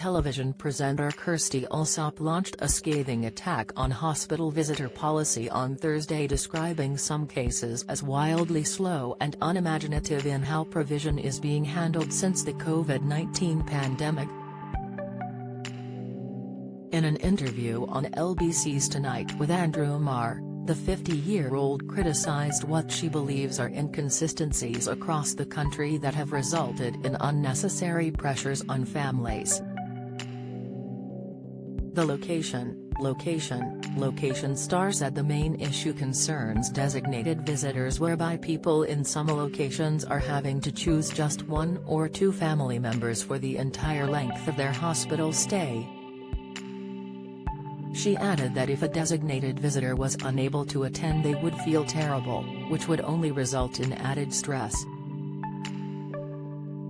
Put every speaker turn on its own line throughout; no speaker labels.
television presenter Kirstie Allsopp launched a scathing attack on hospital visitor policy on Thursday, describing some cases as wildly slow and unimaginative in how provision is being handled since the COVID-19 pandemic. In an interview on LBC's Tonight with Andrew Marr, the 50-year-old criticized what she believes are inconsistencies across the country that have resulted in unnecessary pressures on families. The location star said the main issue concerns designated visitors, whereby people in some locations are having to choose just one or two family members for the entire length of their hospital stay. She added that if a designated visitor was unable to attend, they would feel terrible, which would only result in added stress.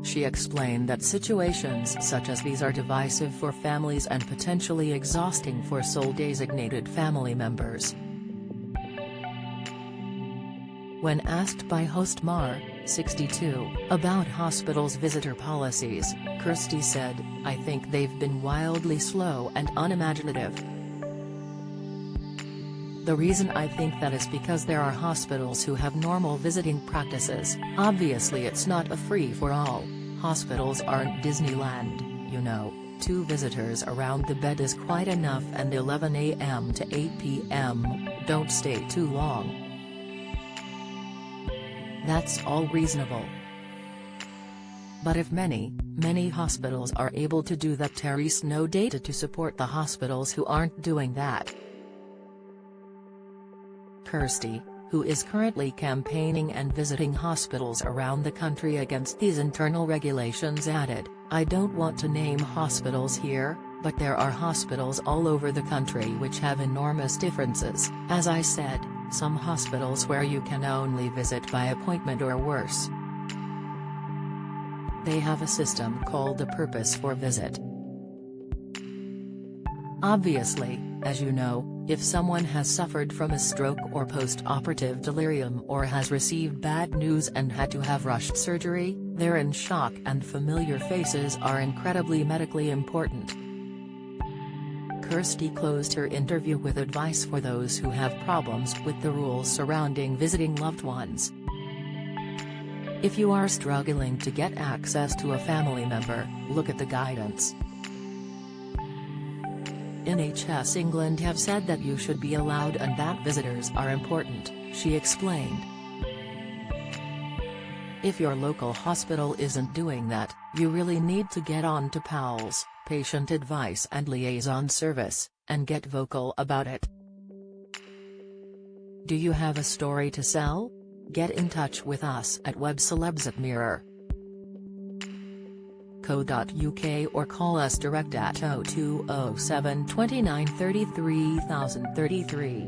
She explained that situations such as these are divisive for families and potentially exhausting for sole designated family members. When asked by host Marr, 62, about hospitals' visitor policies, Kirstie said, "I think they've been wildly slow and unimaginative. The reason I think that is because there are hospitals who have normal visiting practices. Obviously it's not a free-for-all. Hospitals aren't Disneyland, you know. 2 visitors around the bed is quite enough, and 11 a.m. to 8 p.m., don't stay too long. That's all reasonable. But if many hospitals are able to do that, there is no data to support the hospitals who aren't doing that." Kirstie, who is currently campaigning and visiting hospitals around the country against these internal regulations, added, "I don't want to name hospitals here, but there are hospitals all over the country which have enormous differences. As I said, some hospitals where you can only visit by appointment or worse. They have a system called the purpose for visit. Obviously, as you know, if someone has suffered from a stroke or post-operative delirium or has received bad news and had to have rushed surgery, they're in shock, and familiar faces are incredibly medically important." Kirstie closed her interview with advice for those who have problems with the rules surrounding visiting loved ones. "If you are struggling to get access to a family member, look at the guidance. NHS England have said that you should be allowed and that visitors are important," she explained. "If your local hospital isn't doing that, you really need to get on to PALS, Patient Advice and Liaison Service, and get vocal about it. Do you have a story to sell? Get in touch with us at webcelebs@mirror.co.uk or call us direct at 0207 29 33 033.